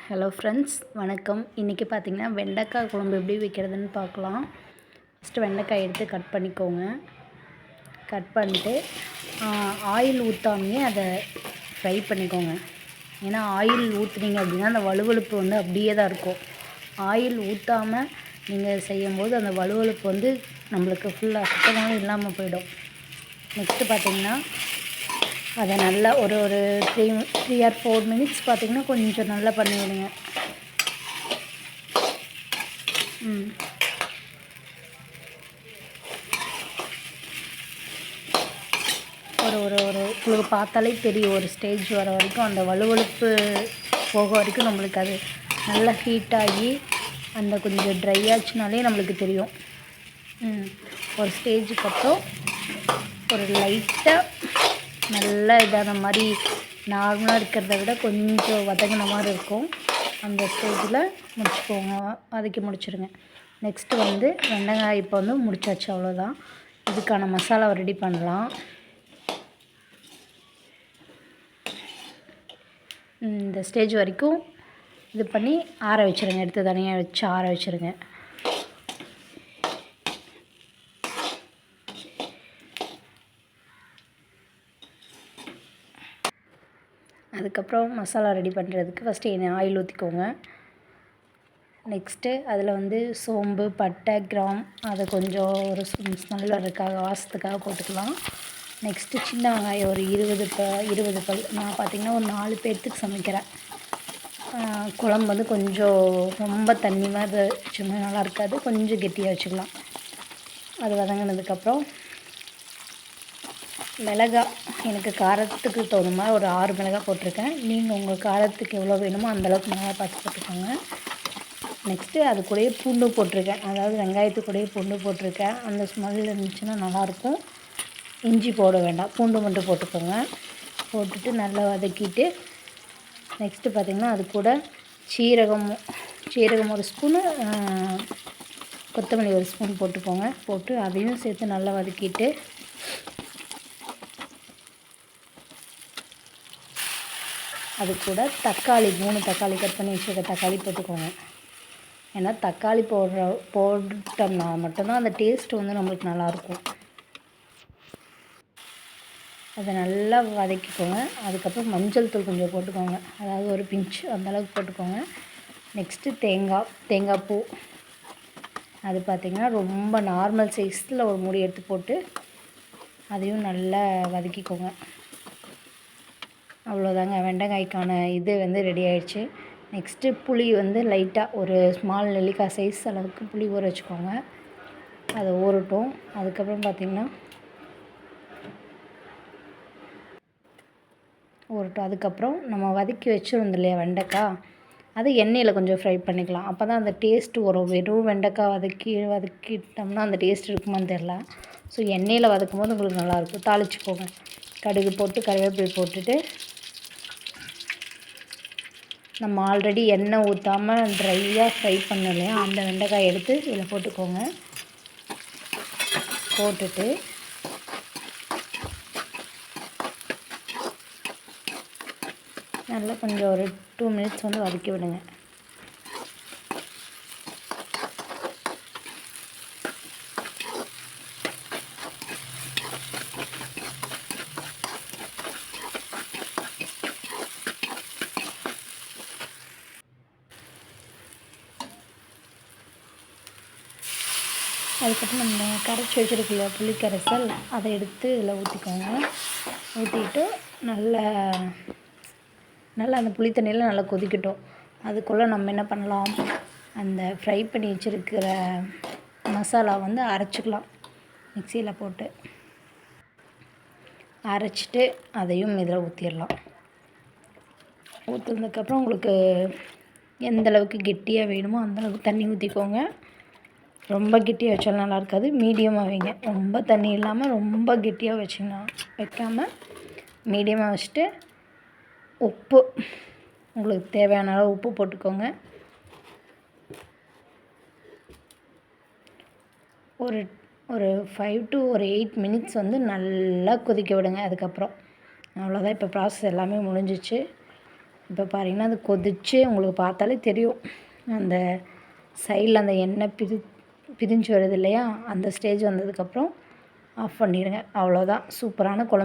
Hello friends, வணக்கம். இன்றைக்கி பார்த்திங்கன்னா வெண்டைக்காய் குழம்பு எப்படி வைக்கிறதுன்னு பார்க்கலாம். ஃபஸ்ட்டு வெண்டைக்காய் எடுத்து கட் பண்ணிக்கோங்க. கட் பண்ணிட்டு ஆயில் ஊற்றாமையே அதை ஃப்ரை பண்ணிக்கோங்க. ஏன்னா ஆயில் ஊற்றுனீங்க அப்படின்னா அந்த வழுவழுப்பு வந்து அப்படியே தான் இருக்கும். ஆயில் ஊற்றாமல் நீங்கள் செய்யும்போது அந்த வழுவழுப்பு வந்து நம்மளுக்கு ஃபுல்லாக சுத்தமாக இல்லாமல் போயிடும். நெக்ஸ்ட்டு பார்த்திங்கன்னா அதை நல்லா ஒரு 3 or 4 மினிட்ஸ் பார்த்திங்கன்னா கொஞ்சம் நல்லா பண்ணி விடுங்க. உங்களுக்கு பார்த்தாலே தெரியும், ஒரு ஸ்டேஜ் வர வரைக்கும் அந்த வழுவழுப்பு போக வரைக்கும் நம்மளுக்கு அது நல்லா ஹீட் ஆகி அந்த கொஞ்சம் ட்ரை ஆச்சுனாலே நம்மளுக்கு தெரியும். ஒரு ஸ்டேஜுக்கு அப்புறம் ஒரு லைட்டாக நல்லா இதான மாதிரி நார்மலாக இருக்கிறத விட கொஞ்சம் வதங்கின மாதிரி இருக்கும். அந்த ஸ்டேஜில் வதக்கி முடிச்சுருங்க. நெக்ஸ்ட்டு வந்து வெங்காயம் இப்போ வந்து முடிச்சாச்சு, அவ்வளோதான். இதுக்கான மசாலாவை ரெடி பண்ணலாம். இந்த ஸ்டேஜ் வரைக்கும் இது பண்ணி ஆற வச்சுருங்க. எடுத்து தனியாக வச்சு ஆற வச்சுருங்க. அதுக்கப்புறம் மசாலா ரெடி பண்ணுறதுக்கு ஃபஸ்ட்டு ஆயில் ஊற்றிக்கோங்க. நெக்ஸ்ட்டு அதில் வந்து சோம்பு, பட்டை, கிராம் அதை கொஞ்சம் ஒரு ஸ்மெல் வர்றதுக்காக வாசத்துக்காக போட்டுக்கலாம். நெக்ஸ்ட்டு சின்ன வெங்காயம் ஒரு 20 பல். நான் பார்த்திங்கன்னா ஒரு 4 பேர்த்துக்கு சமைக்கிறேன். குழம்பு வந்து கொஞ்சம் ரொம்ப தண்ணி மாதிரி வச்சோம்னா நல்லா இருக்காது, கொஞ்சம் கெட்டியாக வச்சுக்கலாம். அது வதங்கினதுக்கப்புறம் மிளகாய், எனக்கு காரத்துக்கு தகுந்த மாதிரி ஒரு 6 மிளகாய் போட்டிருக்கேன். நீங்கள் உங்கள் காரத்துக்கு எவ்வளோ வேணுமோ அந்தளவுக்கு மிளகாய் பார்த்து போட்டுக்கோங்க. நெக்ஸ்ட்டு அது கூடயே பூண்டு போட்டிருக்கேன், அதாவது வெங்காயத்து கூடயே பூண்டு போட்டிருக்கேன். அந்த ஸ்மெல் இருந்துச்சுன்னா நல்லாயிருக்கும். இஞ்சி போட வேண்டாம், பூண்டு மட்டும் போட்டுக்கோங்க. போட்டுட்டு நல்லா வதக்கிட்டு நெக்ஸ்ட்டு பார்த்திங்கன்னா அது கூட சீரகம் ஒரு ஸ்பூனு, கொத்தமல்லி ஒரு ஸ்பூன் போட்டுக்கோங்க. போட்டு அதையும் சேர்த்து நல்லா வதக்கிட்டு அது கூட தக்காளி 3 தக்காளி கட் பண்ணி வச்சுருக்க தக்காளி போட்டுக்கோங்க. ஏன்னா தக்காளி போட்டோம்னா மட்டும்தான் அந்த டேஸ்ட்டு வந்து நம்மளுக்கு நல்லாயிருக்கும். அதை நல்லா வதக்கிக்கோங்க. அதுக்கப்புறம் மஞ்சள் தூள் கொஞ்சம் போட்டுக்கோங்க, அதாவது ஒரு பிஞ்ச் அந்தளவுக்கு போட்டுக்கோங்க. நெக்ஸ்ட்டு தேங்காய் பூ, அது பார்த்திங்கன்னா ரொம்ப நார்மல் சைஸில் ஒரு மூடி எடுத்து போட்டு அதையும் நல்லா வதக்கிக்கோங்க. அவ்வளோதாங்க, வெண்டைக்காய்க்கான இது வந்து ரெடி ஆகிடுச்சு. நெக்ஸ்ட்டு புளி வந்து லைட்டாக ஒரு ஸ்மால் நெல்லிக்காய் சைஸ் அளவுக்கு புளி ஊற வச்சுக்கோங்க. அதை ஊறட்டும். அதுக்கப்புறம் பார்த்திங்கன்னா அதுக்கப்புறம் நம்ம வதக்கி வச்சுருந்தோம் இல்லையா வெண்டைக்காய், அது எண்ணெயில் கொஞ்சம் ஃப்ரை பண்ணிக்கலாம். அப்போ தான் அந்த டேஸ்ட்டு வரும். வெறும் வெண்டைக்காய் வதக்கிட்டோம்னா அந்த டேஸ்ட் இருக்குமான்னு தெரில. ஸோ எண்ணெயில் வதக்கும் போது உங்களுக்கு நல்லாயிருக்கும். தாளிச்சுக்கோங்க. கடுகு போட்டு கருவேப்பிலை போட்டுட்டு நம்ம ஆல்ரெடி எண்ணெய் ஊற்றாமல் ட்ரையாக ஃப்ரை பண்ணோம் இல்லையா, அந்த வெண்டைக்காய் எடுத்து இதில் போட்டுக்கோங்க. போட்டுட்டு நல்லா கொஞ்சம் ஒரு 2 மினிட்ஸ் வந்து வதக்கி விடுங்க. அதுக்கப்புறம் நம்ம கரைச்சி வச்சுருக்கல புளிக்கரைசல், அதை எடுத்து இதில் ஊற்றிக்கோங்க. ஊற்றிட்டு நல்லா அந்த புளி தண்ணியில் நல்லா கொதிக்கட்டும். அதுக்குள்ளே நம்ம என்ன பண்ணலாம், அந்த ஃப்ரை பண்ணி வச்சுருக்கிற மசாலா வந்து அரைச்சிக்கலாம். மிக்சியில் போட்டு அரைச்சிட்டு அதையும் இதில் ஊற்றிடலாம். ஊற்றுனதுக்கப்புறம் உங்களுக்கு எந்தளவுக்கு கெட்டியாக வேணுமோ அந்தளவுக்கு தண்ணி ஊற்றிக்கோங்க. ரொம்ப கெட்டியாக வச்சாலும் நல்லா இருக்காது, மீடியமாக வைங்க. ரொம்ப தண்ணி இல்லாமல் ரொம்ப கெட்டியாக வைக்காமல் மீடியமாக வச்சுட்டு உப்பு, உங்களுக்கு தேவையான அளவு உப்பு போட்டுக்கோங்க. ஒரு 5 to 8 மினிட்ஸ் வந்து நல்லா கொதிக்க விடுங்க. அதுக்கப்புறம் அவ்வளோதான். இப்போ ப்ராசஸ் எல்லாமே முடிஞ்சிச்சு. இப்போ பாருங்கன்னா அது கொதித்து உங்களுக்கு பார்த்தாலே தெரியும். அந்த சைடில் அந்த எண்ணெய் பிரிஞ்சு வருது இல்லையா, அந்த ஸ்டேஜ் வந்ததுக்கப்புறம் ஆஃப் பண்ணிடுங்க. அவ்வளோதான், சூப்பரான குழம்பு.